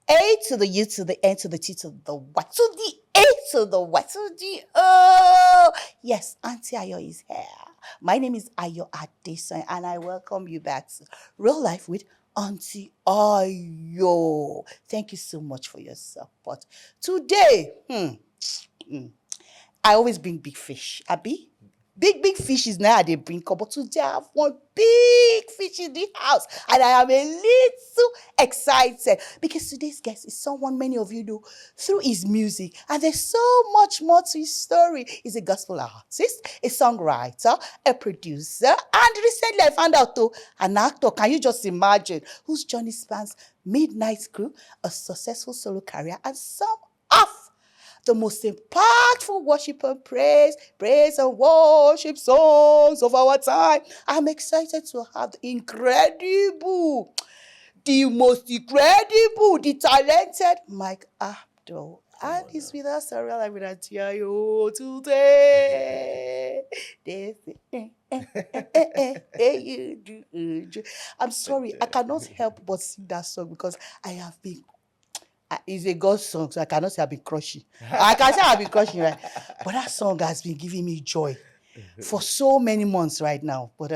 A to the U to the N to the T to the Y to the A to the Y to the O. Yes, Aunty Ayo is here. My name is Ayo Adesanya, and I welcome you back to Real Life with Aunty Ayo. Thank you so much for your support. Today, I always bring big fish. Abi? Big fish is now they bring up. But today I have one big fish in the house. And I am a little excited. Because today's guest is someone many of you know through his music. And there's so much more to his story. He's a gospel artist, a songwriter, a producer, and recently I found out too, an actor. Can you just imagine? Whose journey spans Midnight Crew, a successful solo career, and some of the most impactful worship and praise and worship songs of our time. I'm excited to have the most incredible, the talented Mike Abdul. And he's with us around Aunty Ayo today. I'm sorry, I cannot help but sing that song because I have been it's a God song, so I cannot say I've been crushing. I can say I've been crushing, right? But that song has been giving me joy for so many months right now. But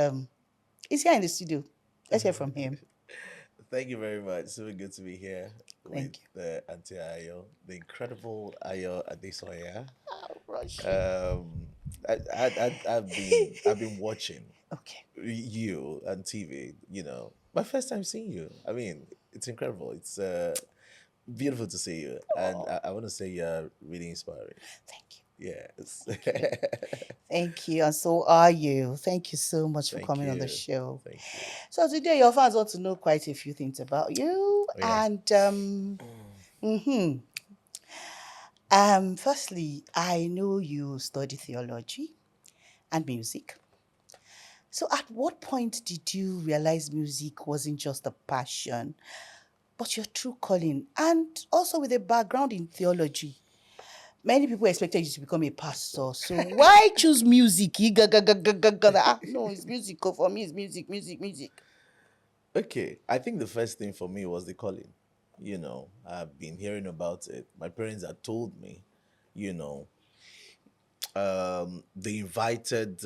he's here in the studio. Let's hear from him. Thank you very much. So good to be here with Thank you. the Aunty Ayo, the incredible Ayo Adesanya. Oh, rush. I've been watching Okay. you on TV. My first time seeing you. I mean, it's incredible. It's beautiful to see you, and Oh, I want to say you're really inspiring. thank you. Yes. Thank you. And so are you. Thank you so much for Thank coming on the you. show. Thank you. So today your fans want to know quite a few things about you. Oh, yeah. And mhm. Firstly, I know you study theology and music. So, at what point did you realize music wasn't just a passion, but your true calling? And also with a background in theology, many people expected you to become a pastor. So, why choose music? No, it's music. Oh, for me, it's music, music, music. Okay, I think the first thing for me was the calling. I've been hearing about it. My parents had told me, you know, they invited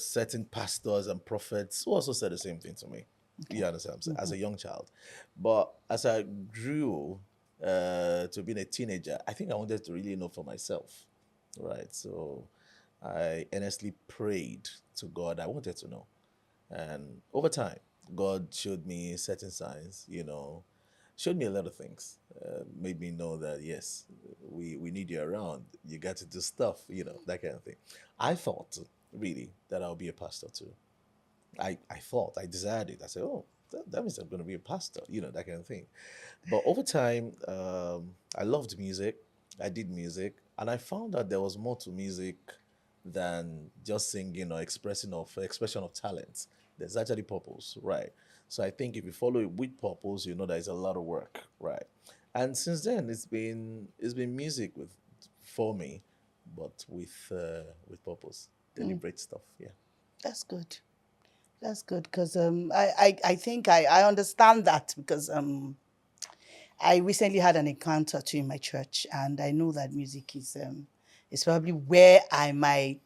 certain pastors and prophets who also said the same thing to me. Okay. You understand what I'm saying? As Mhm. a young child. But as I grew to being a teenager, I think I wanted to really know for myself. Right. So I earnestly prayed to God. I wanted to know. And over time, God showed me certain signs, showed me a lot of things, made me know that, yes, we need you around. You got to do stuff, that kind of thing. I thought, really, that I'll be a pastor too. I thought, I desired it. I said, oh, that means I'm going to be a pastor, that kind of thing. But over time, I loved music. I did music. And I found that there was more to music than just singing or expression of talent. There's actually purpose, right? So I think if you follow it with purpose, you know there's a lot of work, right? And since then, it's been music for me, but with purpose, Mm, deliberate stuff. Yeah. that's good. That's good because I think I understand that because I recently had an encounter too in my church, and I know that music is probably where I might,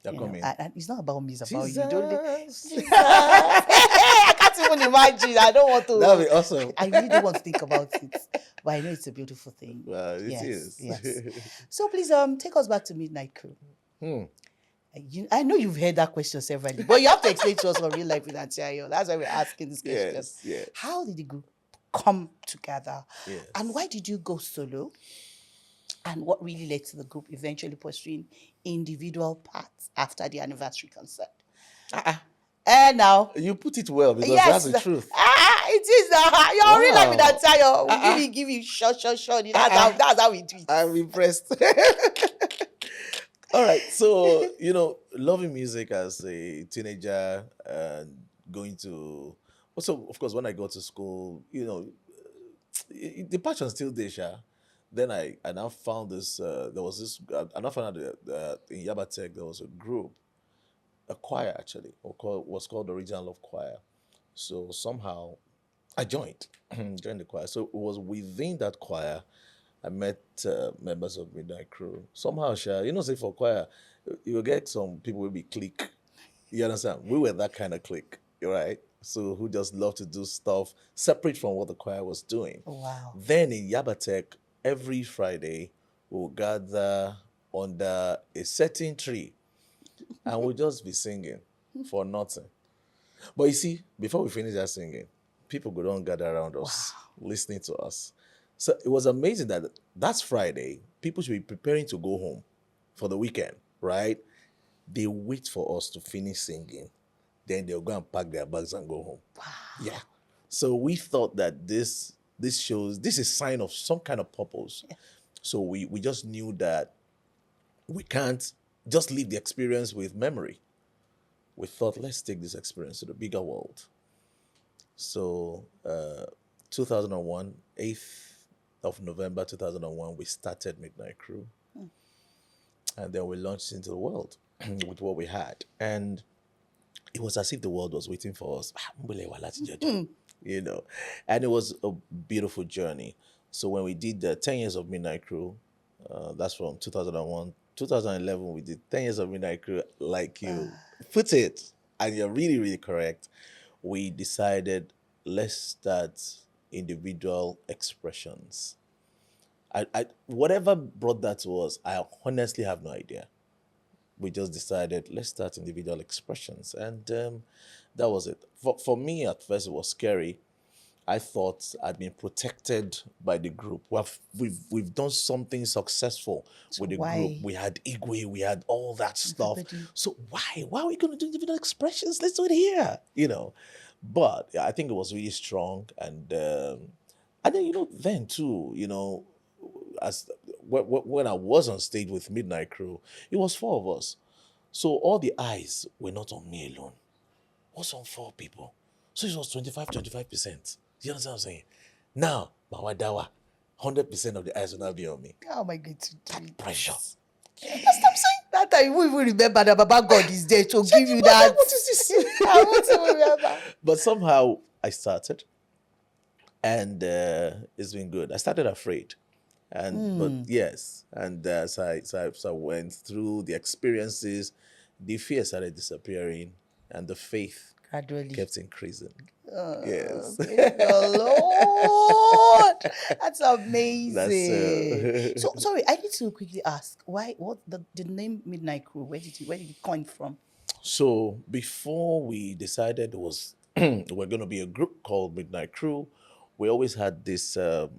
You're coming. it's not about me, it's about you. Don't let, Jesus. Jesus. I can't even imagine. I don't want That would to. be awesome. I really don't want to think about it, but I know it's a beautiful thing. Well, it Yes, is. yes. So please take us back to Midnight Crew. Hmm. I know you've heard that question severally, but you have to explain to us what real life with Aunty Ayo. That's why we're asking this question. Yes, yes, How did the group come together? And why yes. did you go solo? And what really led to the group eventually pursuing individual paths after the anniversary concert? Uh-uh. And now, You put it well because that's yes, the truth. it is. You're real life with Wow. Aunty Ayo. We'll Uh-uh. give you short. Uh-uh. That's how we do it. I'm impressed. All right. So, loving music as a teenager and going to also, of course, when I go to school, the passion still there, sha. Then I now found this. There was this. I now found out that in Yabatek there was a group, a choir actually, was called the Regional Love Choir. So somehow I joined, joined the choir. So it was within that choir I met members of Midnight Crew. Somehow, Sha, say for choir, you will get some people will be clique. You understand? We were that kind of clique, right? So who just love to do stuff separate from what the choir was doing. Wow. Then in Yabatek, every Friday, we'll gather under a certain tree and we'll just be singing for nothing. But you see, before we finish that singing, people go down gather around us, listening to us. So it was amazing that that's Friday. People should be preparing to go home for the weekend, right? They wait for us to finish singing. Then they'll go and pack their bags and go home. Wow. Yeah. So we thought that this shows this is sign of some kind of purpose. Yeah. So we just knew that we can't just leave the experience with memory. We thought, let's take this experience to the bigger world. So 2001, 8th of November 2001, we started Midnight Crew. And then we launched into the world with what we had. And it was as if the world was waiting for us. You know, and it was a beautiful journey. So when we did the 10 years of Midnight Crew, that's from 2001, 2011, we did 10 years of Midnight Crew, like you put it, and you're really, really correct. We decided, let's start individual expressions. I whatever brought that to us, I honestly have no idea. We just decided, let's start individual expressions. And that was it. For me, at first, it was scary. I thought I'd been protected by the group. We've done something successful with the group. We had Igwe, we had all that stuff. So why are we going to do individual expressions? Let's do it here, But yeah, I think it was really strong. And then, then too, as when I was on stage with Midnight Crew, it was 4 of us. So all the eyes were not on me alone. It was on 4 people. So it was 25%. You understand what I'm saying? Now, Mawadawa, 100% of the eyes will now be on me. How am I going to do that pressure? Stop saying that. I won't even remember that Baba God is there to give you that. What is this? I won't even remember. But somehow I started, and it's been good. I started afraid. But yes, and so I went through the experiences, the fear started disappearing, and the faith gradually kept increasing. Yes, praise the Lord. That's amazing. So sorry, I need to quickly ask what the name Midnight Crew? Where did it come from? So before we decided it was we're going to be a group called Midnight Crew, we always had these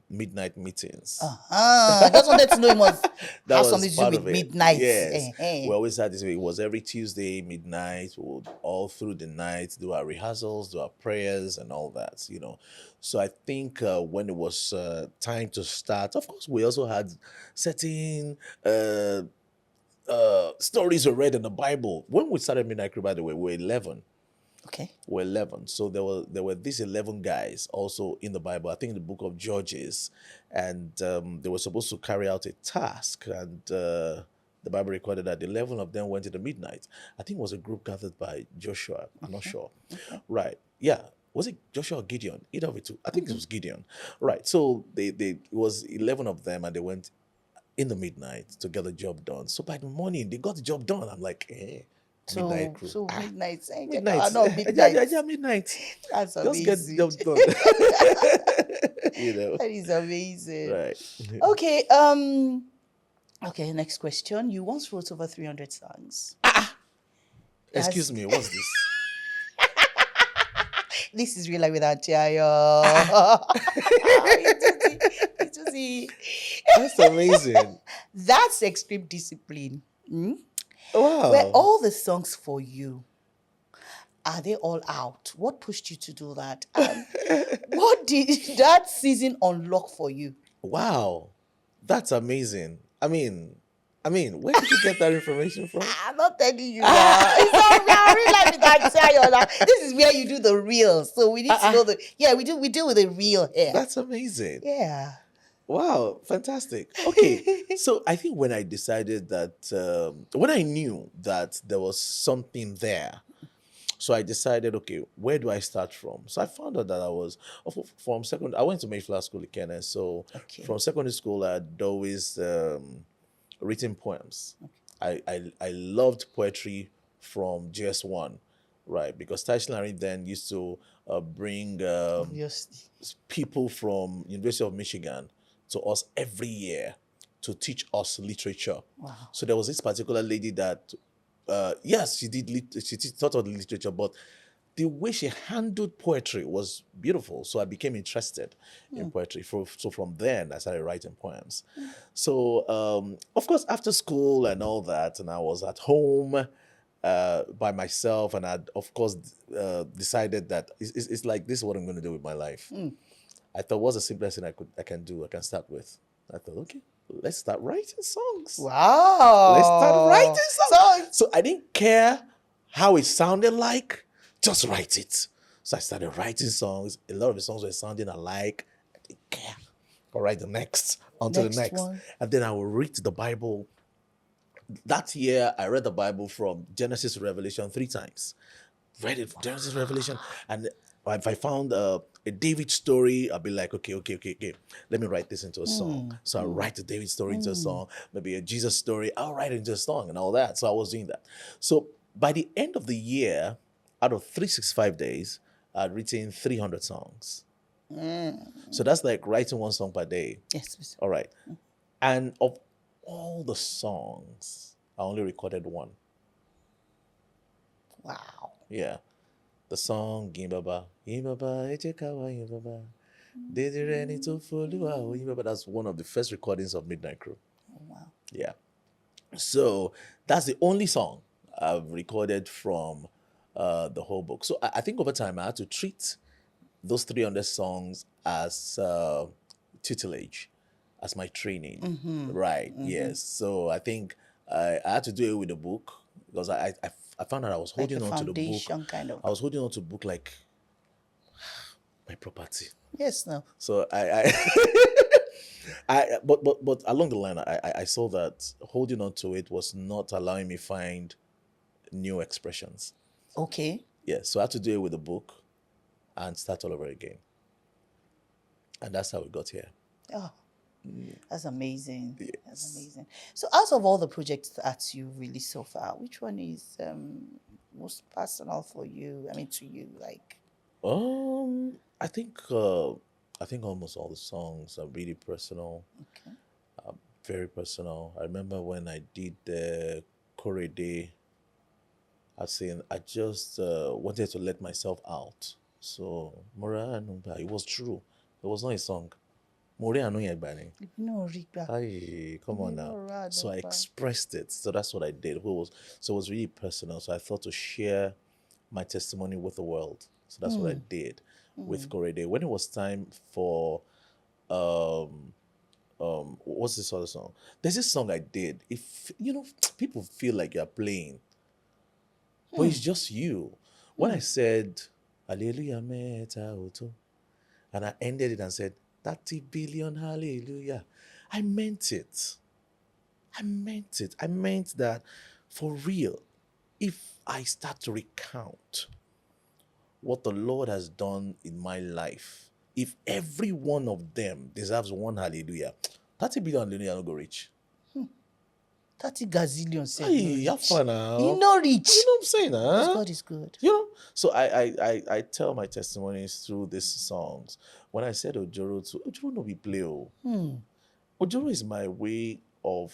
midnight meetings. I just wanted to know it must That have was something to do part with of it. midnight. Yes. We always had this. It was every Tuesday midnight. We would all through the night do our rehearsals, do our prayers, and all that. So I think when it was time to start, of course, we also had certain stories we read in the Bible. When we started Midnight Crew, by the way, we were 11. Okay. Were 11. So there were these 11 guys also in the Bible, I think in the book of Judges, and they were supposed to carry out a task, and the Bible recorded that 11 of them went to the midnight. I think it was a group gathered by Joshua. I'm not sure. Okay. Right. Yeah. Was it Joshua or Gideon? Either of the two. I think it was Gideon. Right. So it was 11 of them, and they went in the midnight to get the job done. So by the morning, they got the job done. I'm like, Midnight Crew. So midnight. Midnight. No, midnight. Yeah, midnight. That's amazing. Just get the job done. That is amazing. Right. Okay. Okay, next question. You once wrote over 300 songs. Excuse me, what's this? This is Real Life with Aunty Ayo. That's amazing. That's extreme discipline. Wow. Were all the songs for you? Are they all out? What pushed you to do that? What did that season unlock for you? Wow. That's amazing. I mean, where did you get that information from? I'm not telling you. It's all Real Life with Aunty Ayo. This is where you do the real. So we need to know we deal with the real here. That's amazing. Yeah. Wow, fantastic. Okay, so I think when I decided that, when I knew that there was something there, So I decided, okay, where do I start from? So I found out that I was from second. I went to Mayflower School in Kenya. So Okay. from secondary school, I'd always written poems. I loved poetry from JS1, right? Because stationery then used to bring Obviously. people from University of Michigan to us every year to teach us literature. Wow. So there was this particular lady that, yes, she taught us literature, but the way she handled poetry was beautiful. So I became interested in poetry. So from then, I started writing poems. So, of course, after school and all that, and I was at home by myself, and I, of course, decided that it's like, this is what I'm going to do with my life. I thought, what's the simplest thing I can do? I can start with. I thought, okay, let's start writing songs. Wow. Let's start writing songs. So So I didn't care how it sounded like, just write it. So I started writing songs. A lot of the songs were sounding alike. I didn't care. I'll write the next, onto Next the next. one. And then I will read the Bible. That year, I read the Bible from Genesis to Revelation 3 times. Read it, Genesis, Revelation. And if I found a David story, I'll be like, okay. Let me write this into a song. So I'll write the David story into a song. Maybe a Jesus story, I'll write it into a song and all that. So I was doing that. So by the end of the year, out of 365 days, I'd written 300 songs. So that's like writing one song per day. yes, please. All right. And of all the songs, I only recorded one. Wow. Yeah. The song Gimbaba. Gimbaba, Ejekawa, Gimbaba. Did you ready to follow? Gimbaba. That's one of the first recordings of Midnight Crew. Oh, wow. Yeah. So that's the only song I've recorded from the whole book. So I think over time I had to treat those 300 songs as tutelage, as my training. Right. Yes. So I think I had to do it with the book because I found out I was Like holding a on to the book. foundation kind of. I was holding on to the book like my property. Yes, no. So but along the line, I saw that holding on to it was not allowing me find new expressions. Okay. Yeah, so I had to do it with the book and start all over again. And that's how we got here. Oh, that's amazing. That's amazing. So, out of all the projects that you've released so far, which one is most personal for you? I mean, to you, like. I think almost all the songs are really personal, Okay. very personal. I remember when I did the Kore Day, I just wanted to let myself out. So Mora Anumba, it was true. It was not a song. More Anuyegbani. No, Riba. Hey, come on now. So I expressed it. So that's what I did. So it was really personal. So I thought to share my testimony with the world. So that's what I did with Kore Day. When it was time for what's this other song? There's this song I did. If people feel like you're playing, but it's just you. When I said Hallelujah Meta Oto, and I ended it and said 30 billion hallelujah, I meant it. I meant it. I meant that for real. If I start to recount what the Lord has done in my life, if every one of them deserves one hallelujah, 30 billion hallelujah no go reach. 30 gazillion said Hey, have fun now. You know rich. You know what I'm saying, Because huh? God is good. So I tell my testimonies through these songs. When I said Ojoro no be play. Ojoro is my way of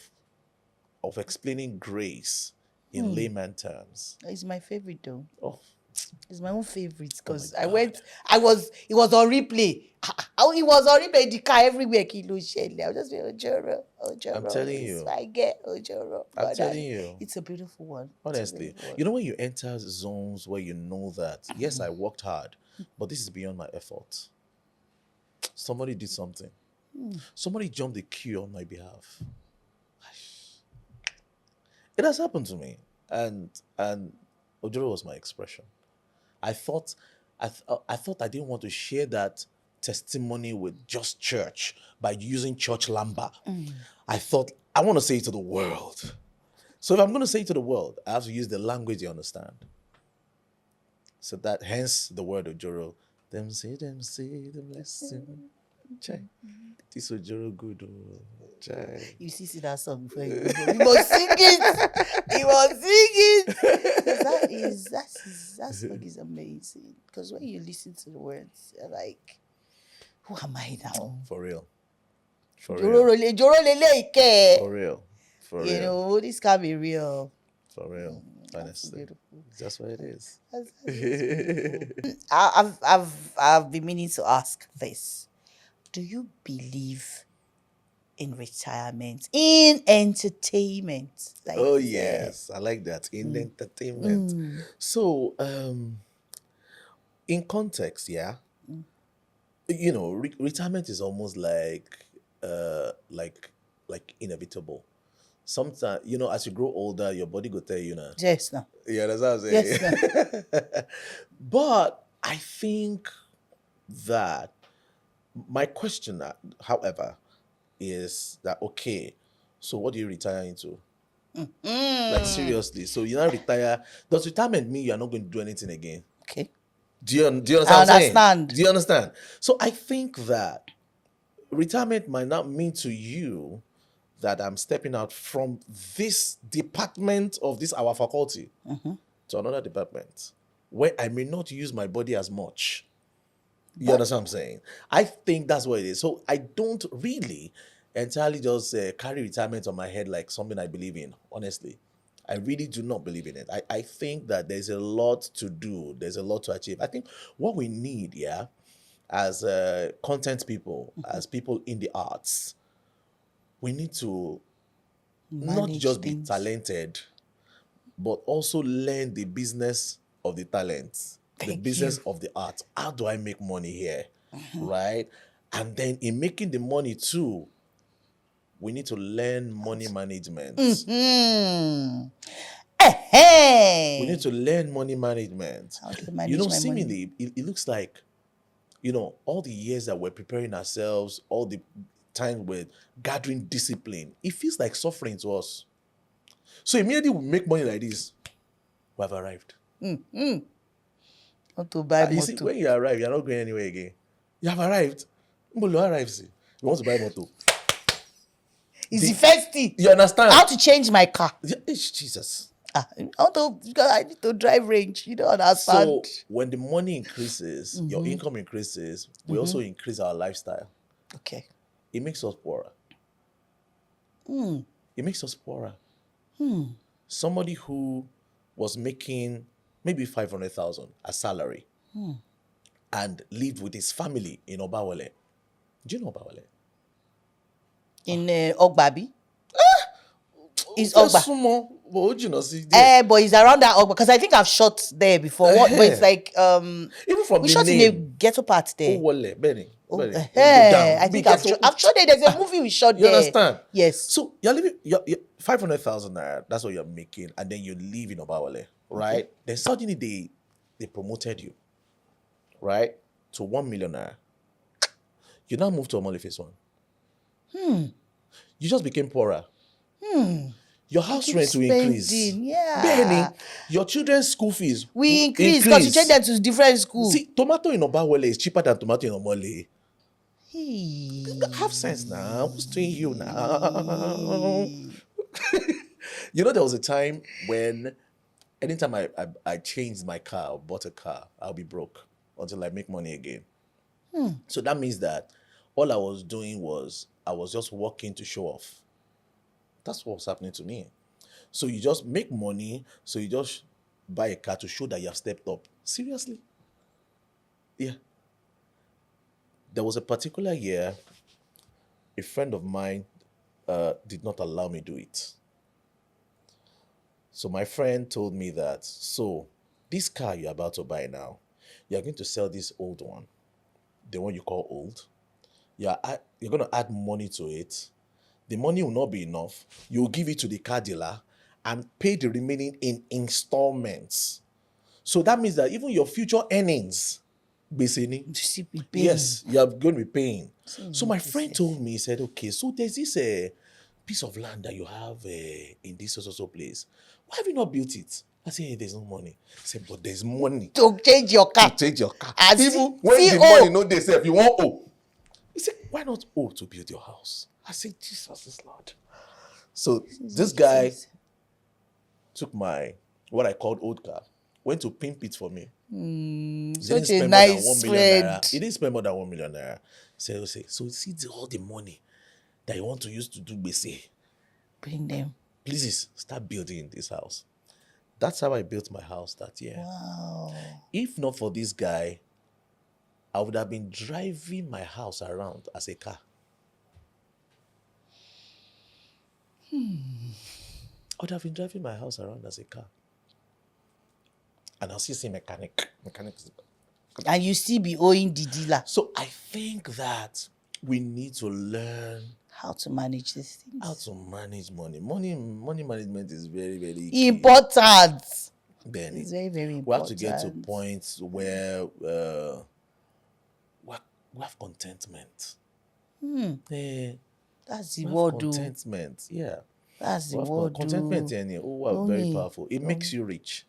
explaining grace in layman terms. It's my favorite though. Oh, It's my own favorite because my it was on replay. It was on replay in the car everywhere. Kilo Shelley. I'll just be Ojoro. I'm telling you. I get Ojoro. I'm telling you. It's a beautiful one. Honestly, you know when you enter zones where you know that, yes, I worked hard, but this is beyond my effort. Somebody did something. Somebody jumped the queue on my behalf. It has happened to me, and Ojoro was my expression. I thought I didn't want to share that testimony with just church by using church lamba. I thought I want to say it to the world. So if I'm going to say it to the world, I have to use the language they understand. So that hence the word Ojoro. Them say, them listen. Chai. This Ojoro good. Oh. Chai. You see that song before you go home. You must sing it. You must sing it. 'Cause that song is amazing. Because when you listen to the words, you're like, who am I now? For real. For Joro real. Ike. For real. For You real. know, this can be real. For real. That's Honestly. beautiful. That's what it is. That's beautiful. I've been meaning to ask this. Do you believe in retirement, in entertainment? Like, Oh yeah. yes. I like that. In entertainment. So in context, yeah. You know, retirement is almost like inevitable. Sometimes, you know, as you grow older, your body go tell you now. Yes, no. Yeah, that's what I'm Yes, saying. But I think that my question, however, is that okay? So what do you retire into? Like seriously? So you now retire? Does retirement mean you are not going to do anything again? Okay. Do you understand I what I'm saying? understand. Do you understand? So I think that retirement might not mean to you that I'm stepping out from this department of this our faculty to another department where I may not use my body as much. You understand what I'm saying? I think that's what it is. So I don't really entirely just carry retirement on my head like something I believe in, honestly. I really do not believe in it. I think that there's a lot to do. There's a lot to achieve. I think what we need, yeah, as content people, as people in the arts, we need to not Manage just be things. talented, but also learn the business of the talent, the Thank business you. of the art. How do I make money here? Right? And then in making the money too, we need to learn money management. We need to learn money management. How do I You manage know, my money? seemingly, it looks like, you know, all the years that we're preparing ourselves, all the time we're gathering discipline, it feels like suffering to us. So immediately we make money like this, we have arrived. How to buy You see, motor. when you arrive, you're not going anywhere again. You have arrived. But you arrive, see. You want to buy motor. It's the first thing. You understand? How to change my car. Jesus. Because I need to drive range. You don't understand. So when the money increases, your income increases, we also increase our lifestyle. Okay. It makes us poorer. It makes us poorer. Somebody who was making maybe 500,000 as salary and lived with his family in Obawale. Do you know Obawale? In Ogbabi. It's Fẹ́ Ogba. súnmọ́, but ó jìnnà sí díẹ̀. But it's around that Ogba because I think I've shot there before. But it's like Even from we the shot in a name, ghetto part ó there. wọlẹ̀, bẹ́ẹ̀ni. I think I've shot there. There's a movie we shot You there. understand? Yes. So you're living, you're 500,000 naira, that's what you're making, and then you live in Obawale, right? Then suddenly they promoted you, right, to 1 million naira. You now move to Omole Phase 1. You just became poorer. Your house Keep rent will increase. spending, yeah. Benny, your children's school fees We will increase because you change them to different school. See, tomato in Obawale is cheaper than tomato in Omole. Hey. Have sense now. Who's doing you now? You know, there was a time when anytime I changed my car or bought a car, I'll be broke until I make money again. So that means that all I was doing was I was just working to show off. That's what was happening to me. So you just make money, so you just buy a car to show that you have stepped up. Seriously? Yeah. There was a particular year, a friend of mine did not allow me to do it. So my friend told me that, so this car you're about to buy now, you're going to sell this old one, the one you call old. You're going to add money to it. The money will not be enough. You'll give it to the car dealer and pay the remaining in installments. So that means that even your future earnings, basically, yes, you're going to be paying. So my friend told me, he said, okay, so there's this piece of land that you have in this so place. Why have you not built it? I say, hey, there's no money. I say, but there's money To change your car. to change your car. As Even when the CO. money no dey sef, you want owe. He said, why not owe to build your house? I said, Jesus is Lord. So this guy took my, what I called old car, went to pimp it for me. Such a nice friend. He didn't spend more than 1 million naira. So see all the money that you want to use to do gbese. Bring them. Please start building this house. That's how I built my house that year. Wow. If not for this guy, I would have been driving my house around as a car. I would have been driving my house around as a car. And I'll still say mechanic. And you still be owing the dealer. So I think that we need to learn How to manage these things. how to manage money. Money management is very, very key. Important. Then It's very, very important. we have to get to points where we have contentment. That's the We have word. contentment. Yeah. That's the We have word. contentment. Very powerful. It makes you rich.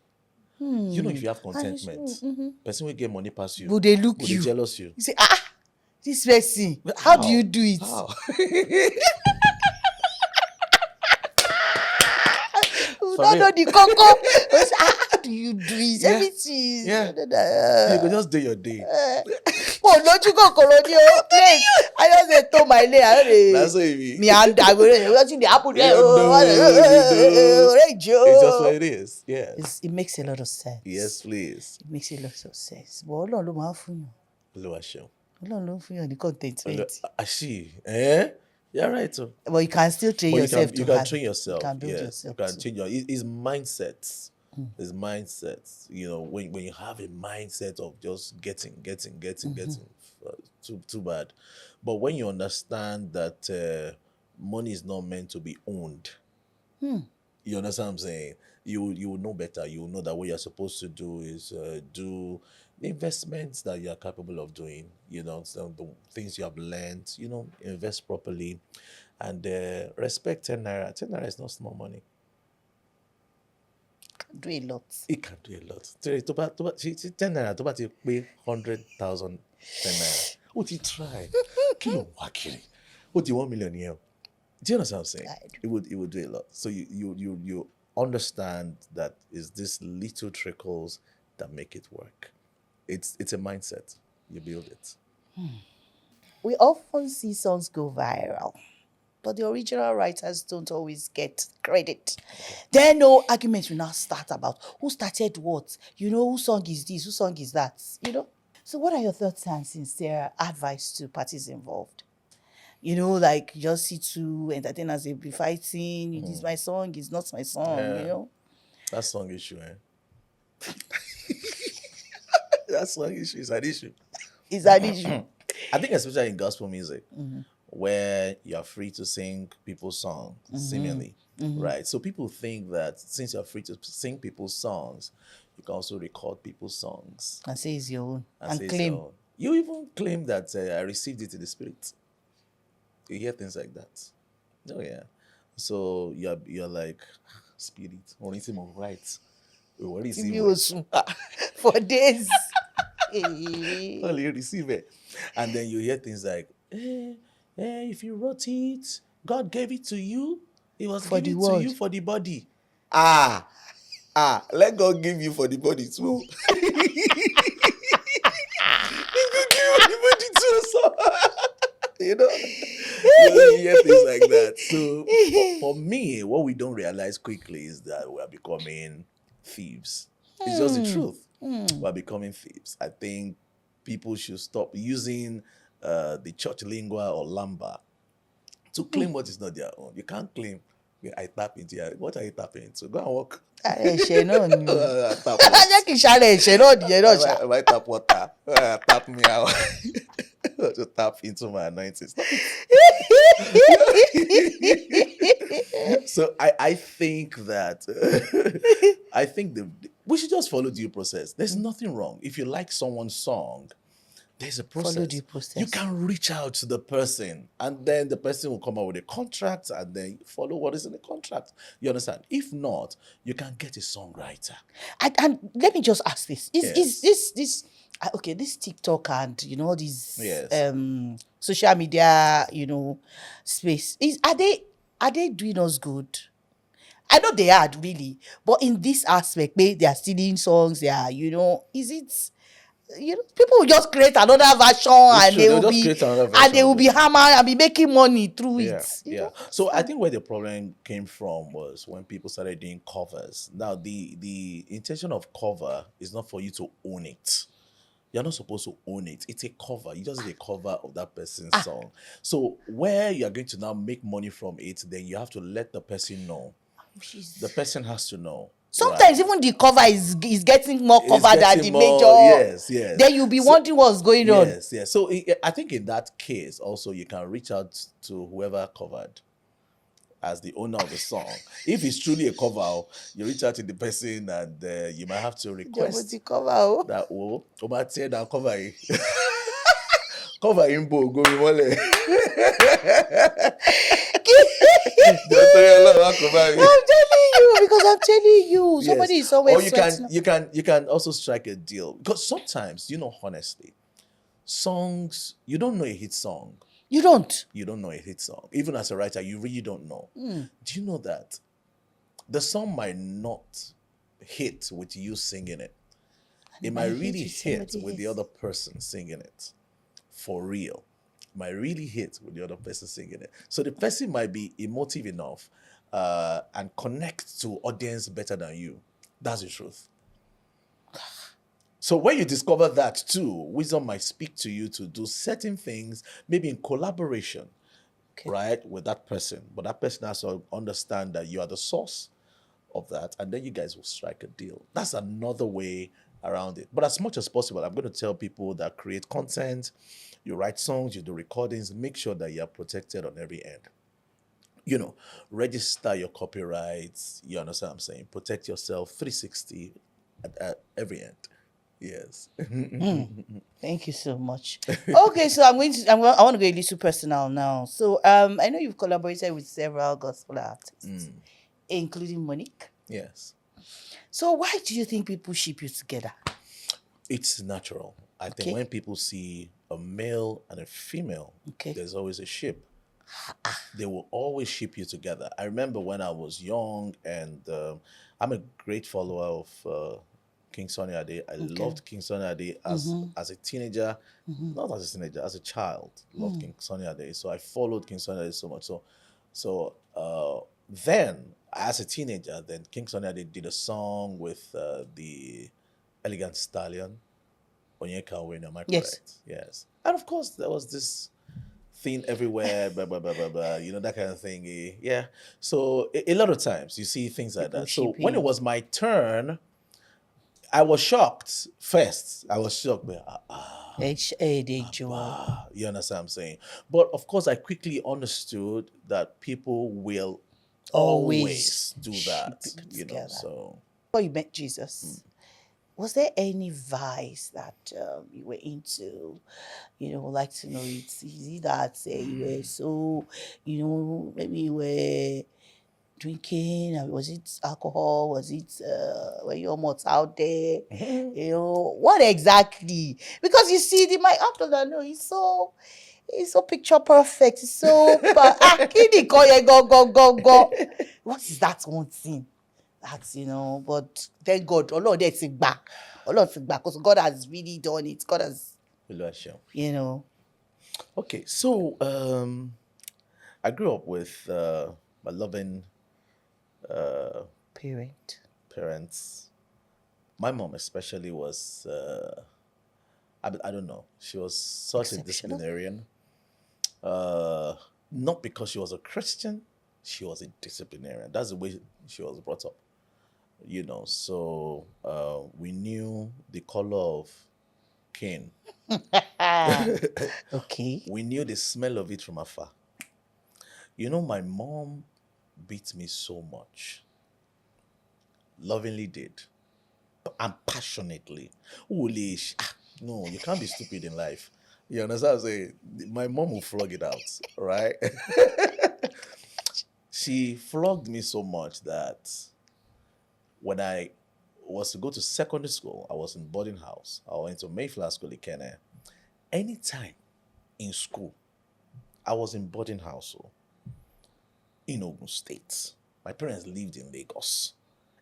You know, if you have contentment, person will get money past you. Would they look Will they you? jealous you? You say, this person, how do you do it? How? You For don't real. know the cocoa. You say, how do you do it? Yeah. Everything. Yeah. You could just do your day. Oh, don't you go colonial place. I just say to my lay. That's what it means. Me and I go. Watching the apple there. It's just what it is. Yes. It makes a lot of sense. Yes, please. It makes a lot of sense. But Ọlọ́run ló máa ń fún yàn. Olúwa ṣeun. Ọlọ́run ló ń fún yàn ní contentment. I see. Eh? You're right. So. But you can still train But yourself you to can have train it. yourself. You can build Yes. yourself. You can too. change your his mindsets. His mindsets. You know, when you have a mindset of just getting, too bad. But when you understand that money is not meant to be owned, you understand what I'm saying? You will know better. You will know that what you're supposed to do is do the investments that you are capable of doing. You know, so the things you have learned. You know, invest properly, and respect 10 naira. 10 naira is not small money. Do a lot. It can do a lot. See, 10 naira, tó bá ti pé 100,000 10 naira. Ó ti try. Kí ló ń wá kiri? Ó ti 1 million yẹn o. Do you understand what I'm saying? I It would do a lot. So you understand that it's these little trickles that make it work. It's a mindset. You build it. We often see songs go viral, but the original writers don't always get credit. Then no arguments will now start about who started what. You know, whose song is this, whose song is that. You know. So what are your thoughts and sincere advice to parties involved? You know, like just see two entertainers, they be fighting. This is my song, it's not my song, Yeah. you know. That song issue, eh? That song issue is an issue. Is that issue? I think especially in gospel music, where you're free to sing people's songs, seemingly, right? So people think that since you're free to sing people's songs, you can also record people's songs And say it's your own. and And say claim. so. You even claim that I received it in the spirit. You hear things like that. Oh yeah. So you're like spirit. Only thing of right. What is You it? also for days. Well, you receive it. And then you hear things like, if you wrote it, God gave it to you. It was For given the to world. you for the body. Let God give you for the body too. He could give you for the body too, so you know. You hear things like that. So for me, what we don't realize quickly is that we are becoming thieves. It's just the truth. We are becoming thieves. I think people should stop using the church lingua or lamba to claim what is not their own. You can't claim, I tap into your, what are you tapping into? Go and walk. Ẹ̀ṣẹ̀ náà ni. Tap Jẹ́ kí n ṣàlẹ̀ ẹ̀ṣẹ̀ náà nìyẹn náà ṣá. Am I tap water? Tap me out. To tap into my anointing. So I think that we should just follow due process. There's nothing wrong if you like someone's song there's a Follow process. the process. You can reach out to the person, and then the person will come out with a contract, and then you follow what is in the contract. You understand? If not, you can get a songwriter. And let me just ask this: is Yes. this okay? This TikTok and all these Yes. social media space are they doing us good? I know they are really, but in this aspect, they are stealing songs. They are is it? People will just create another version It's and true. They'll just create another they version will of be it. hammered and be making money through Yeah, it. yeah. So I think where the problem came from was when people started doing covers. Now the intention of cover is not for you to own it. You're not supposed to own it. It's a cover. You just did a cover of that person's Ah, song. So where you're going to now make money from it, then you have to let the person know. The person has to know, right? sometimes even the cover is getting more It's cover than the getting more, major. yes, yes. Then you'll be So wondering what's going on. yes, yes. So I think in that case, also you can reach out to whoever covered as the owner of the song. If it's truly a cover, you reach out to the person, and you might have to Double request the cover. Oh. that tear down cover cover him go mole. I'm telling you, because I'm telling you, somebody is Or always sweating. you can also strike a deal, because sometimes, honestly, songs, you don't know a hit song. You don't. You don't know a hit song. Even as a writer, you really don't know. Do you know that the song might not hit with you singing it? It might really hit with the other person singing it. For real. Might really hit with the other person singing it. So the person might be emotive enough and connect to audience better than you. That's the truth. So when you discover that too, wisdom might speak to you to do certain things, maybe in collaboration, right, with that person. But that person has to understand that you are the source of that, and then you guys will strike a deal. That's another way around it. But as much as possible, I'm going to tell people that create content, you write songs, you do recordings, make sure that you are protected on every end. Register your copyrights. You understand what I'm saying? Protect yourself 360 at every end. Yes. Thank you so much. Okay, so I want to go a little personal now. So I know you've collaborated with several gospel artists, including Monique. Yes. So why do you think people ship you together? It's natural. I think when people see a male and a female, there's always a ship. They will always ship you together. I remember when I was young, and I'm a great follower of King Sunny Ade. I loved King Sunny Ade as a teenager, not as a teenager, as a child. Loved King Sunny Ade. So I followed King Sunny Ade so much. So then, as a teenager, then King Sunny Ade did a song with the Elegant Stallion, Onyeka Wena, am I correct? Yes. And of course, there was this thing everywhere, blah, blah, blah, blah, blah, that kind of thing. Yeah. So a lot of times you see things like that. So when it was my turn, I was shocked first. I was shocked. You understand what I'm saying? But of course, I quickly understood that people will always do that. So before you met Jesus, was there any vice that you were into? Like to know it's easy that you were so, maybe you were drinking, was it alcohol, was it were you almost out there? What exactly? Because you see, my uncle, I know he's so picture perfect. He's so kiddy go. What is that one thing? That's but thank God, Allah that's it back. Because God has really done it. God has Okay, so I grew up with my loving parents. My mom especially was I don't know, she was such a disciplinarian. Not because she was a Christian, she was a disciplinarian. That's the way she was brought up. So we knew the color of cane. Okay. We knew the smell of it from afar. My mom beat me so much. Lovingly did. And passionately. No, you can't be stupid in life. You understand? I'm saying my mom will flog it out, right? She flogged me so much that when I was to go to secondary school, I was in boarding house. I went to Mayflower School in Kenya. Anytime in school, I was in boarding house in Ogun State. My parents lived in Lagos.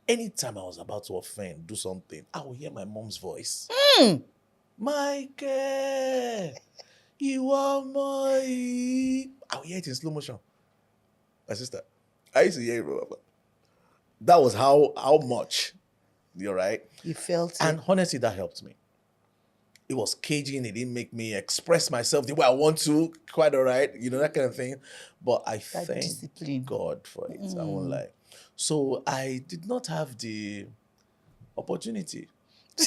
Anytime I was about to offend, do something, I would hear my mom's voice. Michael, you are my. I would hear it in slow motion. My sister, I used to hear it, remember. That was how much. You're right. You felt And it. honestly, that helped me. It was caging. It didn't make me express myself the way I want to. Quite all right, that kind of thing. But I That thank discipline. God for it. I won't lie. So I did not have the opportunity to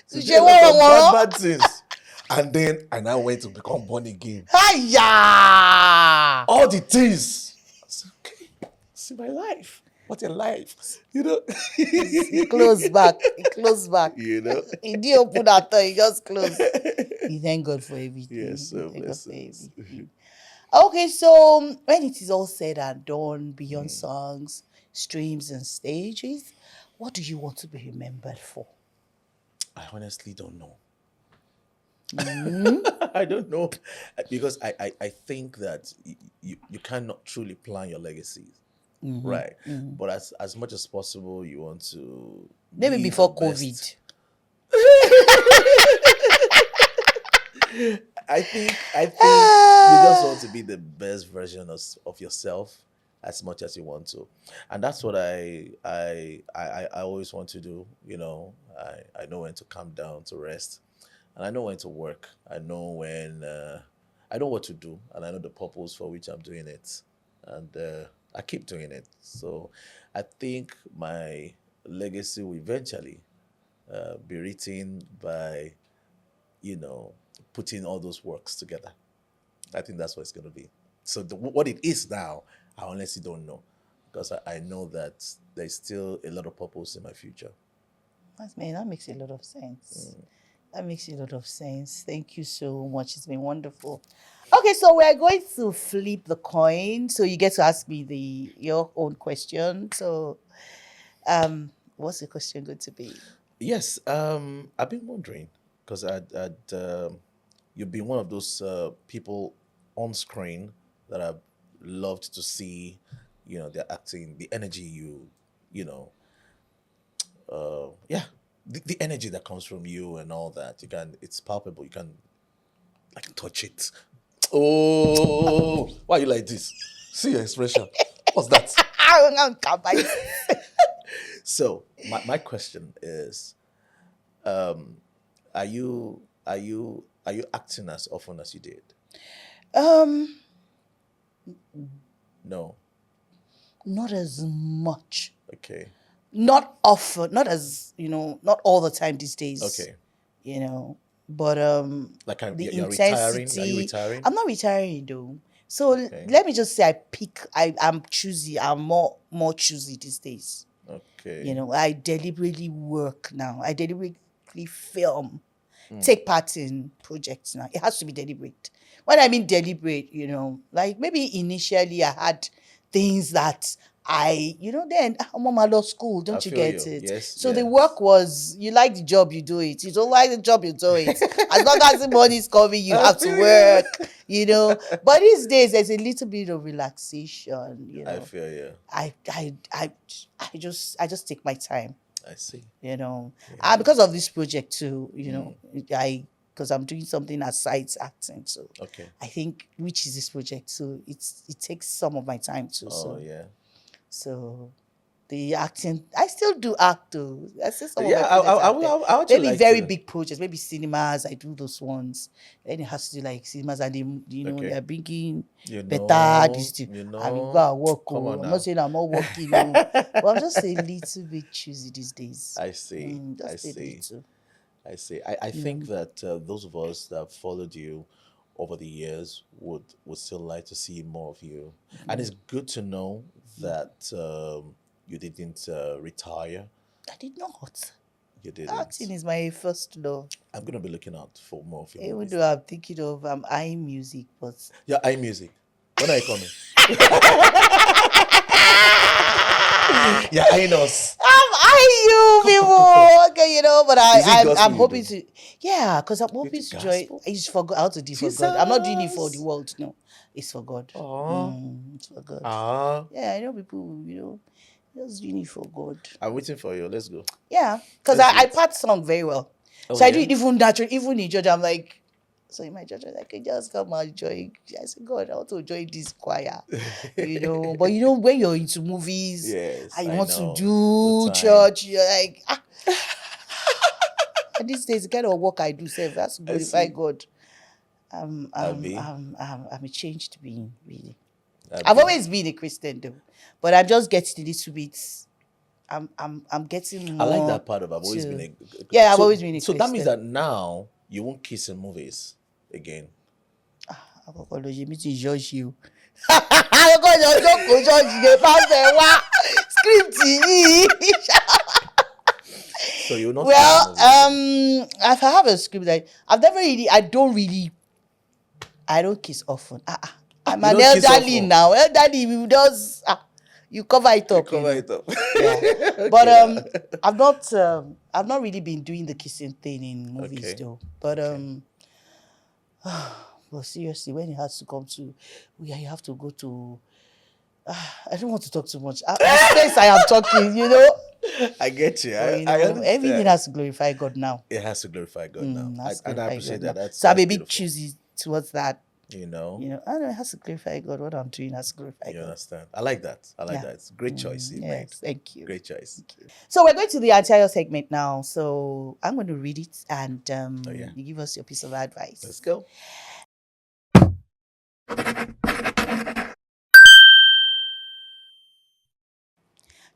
do a lot of bad things. And then I now went to become born again. Hiya! All the things. I said, okay, see my life. What a life. He closed back. He closed back. He didn't open that door. He just closed. He thank God for everything. Yes, so He thank God for blessings. everything. Okay, so when it is all said and done, beyond songs, streams, and stages, what do you want to be remembered for? I honestly don't know. I don't know. Because I think that you cannot truly plan your legacy. Right. But as much as possible, you want to Maybe be before the best. COVID. I think you just want to be the best version of yourself as much as you want to, and that's what I always want to do. I know when to calm down, to rest, and I know when to work. I know when I know what to do, and I know the purpose for which I'm doing it, and I keep doing it. So I think my legacy will eventually be written by putting all those works together. I think that's what it's going to be. So what it is now, I honestly don't know, because I know that there's still a lot of purpose in my future. That makes a lot of sense. That makes a lot of sense. Thank you so much. It's been wonderful. Okay, so we are going to flip the coin. So you get to ask me your own question. So, what's the question going to be? Yes, I've been wondering because you've been one of those people on screen that I've loved to see. Their acting, the energy you know, yeah, the energy that comes from you and all that. It's palpable. You can like touch it. Oh, why are you like this? See your expression. What's that? So my question is, are you acting as often as you did? Um, No. Not as much. Okay. Not often. Not as not all the time these days. Okay. But Like the you're retiring? intensity. Are you retiring? I'm not retiring though. So Okay. let me just say I'm choosy. I'm more choosy these days. Okay. I deliberately work now. I deliberately film, take part in projects now. It has to be deliberate. When I mean deliberate, like maybe initially I had things that then I'm on my law school, I don't you feel get you. it? Yes. So the yes. work was, you like the job, you do it. You don't like the job, you do it. As long as the money is coming, you I have to feel work. But these days, there's a little bit of relaxation. I feel you. I just take my time. I see. Because of this project too. Because I'm doing something aside acting. So Okay. I think, which is this project? So it takes some of my time too. Oh yeah. So the acting, I still do act though. I still some Yeah, of my projects I out there. would actually Maybe like very to. big projects, maybe cinemas. I do those ones. Then it has to do like cinemas, and Okay. they're bringing You better know, this thing. you I will know. go and work. Come on I'm now. not saying I'm not working, but I'm just a little bit choosy these days. I see. I Just a see. little. I see. I think that those of us that have followed you over the years would still like to see more of you, and it's good to know that you didn't retire. I did not. You didn't. Acting is my first love. I'm gonna be looking out for more of your Even movies. though I'm thinking of eyeing music, but Yeah, iMusic. When are you coming? Yeah, I know. eyeing you people. Okay, but Is it I'm gospel you hoping do? to. Yeah, because I'm You hoping do to join. gospel? It's for God. How to do for God. I'm not doing it for the Jesus. world. No, it's for God. Oh. It's for God. Ah. Yeah, I know people. Just doing it for God. I'm waiting for you. Let's go. Yeah, because Let's do I it. part song very well. Oh So I do yeah. it even naturally, even in church. I'm like, so in my church, I'm like, I just come and join. I said, God, I want to join this choir. But when you're into movies Yes, and you I want to know. do The time. church, you're like, and these days, the kind of work I do, self, has to I glorify see. God. Abi. I'm a changed being, really. I've Abi. always been a Christian though, but I'm just getting a little bit. I'm getting I like more that part of I've always been to. a Yeah, I've so always been a so that means Christian. that now you won't kiss in movies again. Àkọ́kọ́ ló ṣe mí tí ṣọ́ọ̀ṣì o. Àkọ́kọ́ ló jókòó ṣọ́ọ̀ṣì lè pásítọ̀ ẹ̀ wá script yìí. So you'll not kiss in Well, movies again. if I have a script, I don't kiss often. I'm You an don't kiss elderly often. now. Elderly, we just you cover it up, Cover it up. Yeah. Okay, But now. I've not really been doing the kissing thing in movies Okay. though. But Okay. but seriously, when it has to come to, yeah, you have to go to. I don't want to talk too much. The space I am talking. I get you. But I everything understand. has to glorify God now. It has to glorify God now. Has to And I glorify God appreciate now. that. That's So I'm that's a bit beautiful. choosy towards that. You know. I don't know, it has to glorify God. What I'm doing has to glorify You God. understand. I like that. I like Yeah. that. It's a great choice you made. Yes, thank you. Great choice. So we're going to the Aunty Ayo segment now. So I'm going to read it and Oh yeah. you give us your piece of advice. Let's go.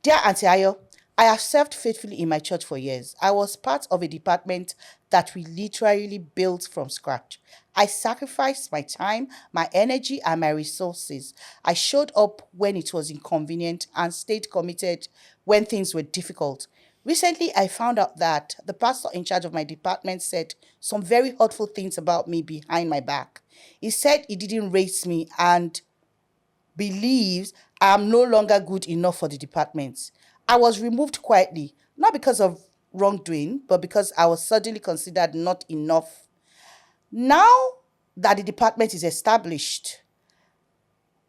Dear Aunty Ayo, I have served faithfully in my church for years. I was part of a department that we literally built from scratch. I sacrificed my time, my energy, and my resources. I showed up when it was inconvenient and stayed committed when things were difficult. Recently, I found out that the pastor in charge of my department said some very hurtful things about me behind my back. He said he didn't raise me and believes I am no longer good enough for the department. I was removed quietly, not because of wrongdoing, but because I was suddenly considered not enough. Now that the department is established,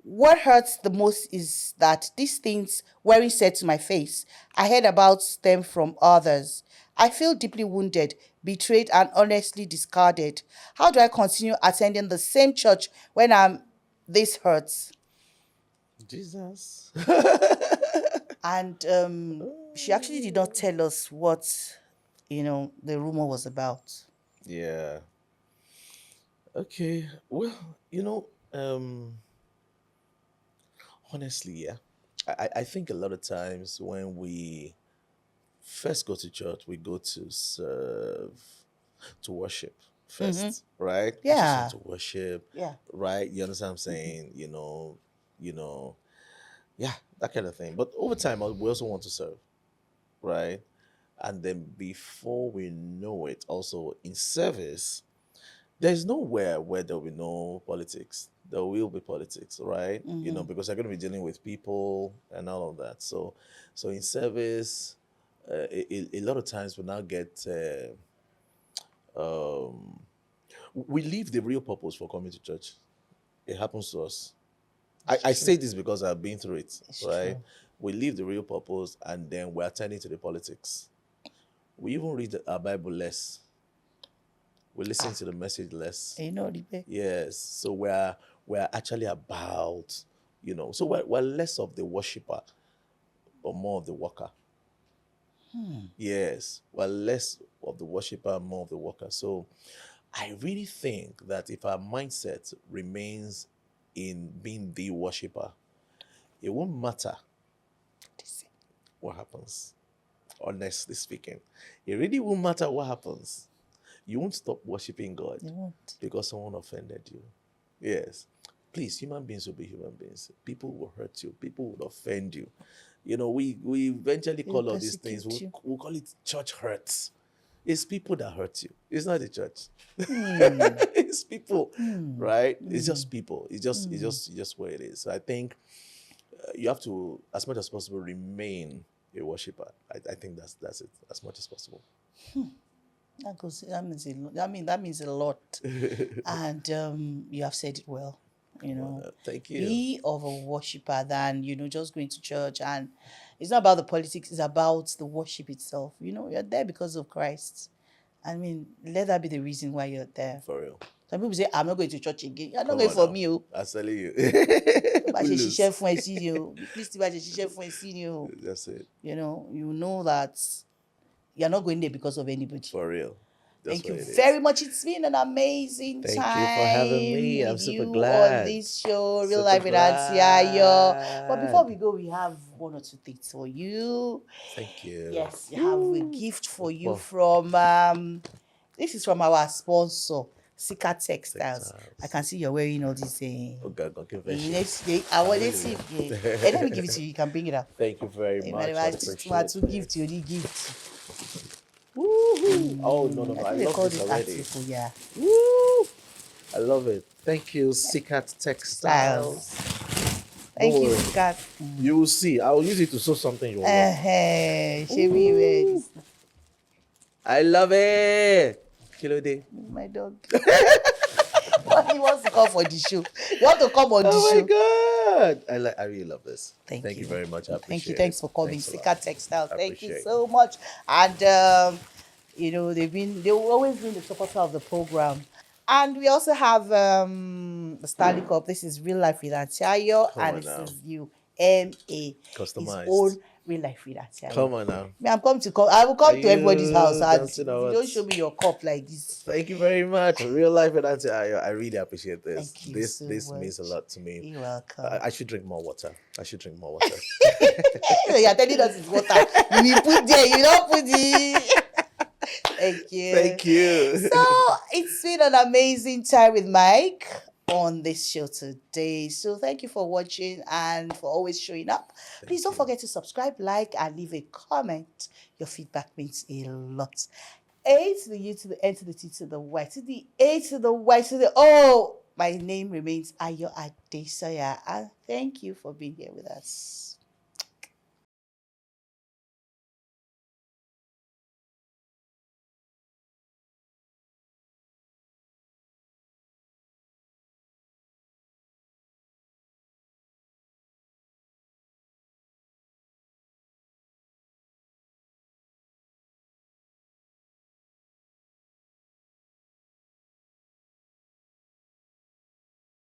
what hurts the most is that these things weren't said to my face. I heard about them from others. I feel deeply wounded, betrayed, and honestly discarded. How do I continue attending the same church when this hurts? Jesus. And she actually did not tell us what, the rumor was about. Yeah. Okay. Well, honestly, yeah. I think a lot of times when we first go to church, we go to serve, to worship first, right? We just want Yeah. to worship, Yeah. right? You understand what I'm saying? Yeah, that kind of thing. But over time, we also want to serve, right? And then before we know it, also in service, there's nowhere where there will be no politics. There will be politics, right? Because they're going to be dealing with people and all of that. So in service, a lot of times we now get um, we leave the real purpose for coming to church. It happens to us. I say this because I've been through it, It's right? true. We leave the real purpose and then we're attending to the politics. We even read our Bible less. We listen to the message less. Ribe. Yes. So we're actually about, so we're less of the worshiper, but more of the worker. Yes. We're less of the worshiper, more of the worker. So I really think that if our mindset remains in being the worshiper, it won't matter what happens. Honestly speaking, it really won't matter what happens. You won't stop worshiping God They won't. because someone offended you. Yes. Please, human beings will be human beings. People will hurt you. People will offend you. You know, we eventually They will call all these things, persecute you. we'll call it church hurts. It's people that hurt you. It's not the church. Hmm. It's people, Hmm. right? It's just people. It's just what it is. So I think you have to, as much as possible, remain a worshiper. I think that's it, as much as possible. That means a lot. That means a lot. And you have said it well. You know, Thank you. be of a worshiper than just going to church. And it's not about the politics, it's about the worship itself. You're there because of Christ. I mean, let that be the reason why you're there. For real. Some people say, I'm not going to church again. You're not Come going on for now. me. Oh. I'm telling you. Bá We ṣe lose. ṣiṣẹ́ fún ẹ sí ni o. Please tí bá ṣe ṣiṣẹ́ fún ẹ sí ni o. That's it. You know that you're not going there because of anybody. For real. That's Thank you what it is. very much. It's been an amazing Thank you time for having me. I'm with super you glad. on this show, Real Super Life with Aunty Ayo. But before glad. we go, we have one or two things for you. Thank you. Yes, we have a gift for you Wow. from this is from our sponsor, Sika Textiles. Textiles. I can see you're wearing all these. Okay, Next day, I want to see. Hey, let me give it to you. You can bring it up. Thank you very Hey, much. I man, appreciate to it. gift you the gift. Woo-hoo. Oh, no. I I think they love called this it already. article, yeah. Woo! I love it. Thank you, Sikat Textiles. Thank Don't you, worry. Scott. You will see. I will use it to sew something you will love. Show me ready. I love it. Kilode. My dog. He wants to come for the show. You want to come on the Oh show? my God. I really love this. Thank you you very much. I Thank appreciate you. it. Thanks for coming. Thanks a lot. Sika Textiles. I Thank you appreciate so much. And they've always been the supporter of the program. And we also have the Stanley Cup. This is Real Life with Aunty Ayo, Come and on this now. is UMA. Customized. His own Real Life with Aunty Ayo. Come on now. I will come Are to everybody's you house, and if dancing you or don't what? show me your cup like this. Thank you very much. Real life with Aunty Ayo. I really appreciate this. Thank you This so means a much. lot to me. You're welcome. I should drink more water. You're telling us it's water. We put there, you don't put the. Thank you. Thank you. So it's been an amazing time with Mike on this show today. So thank you for watching and for always showing up. Please don't forget to subscribe, like, and leave a comment. Your feedback means a lot. A to the U to the N to the T to the Y to the A to the Y to the O. My name remains Ayo Adesanya, and thank you for being here with us.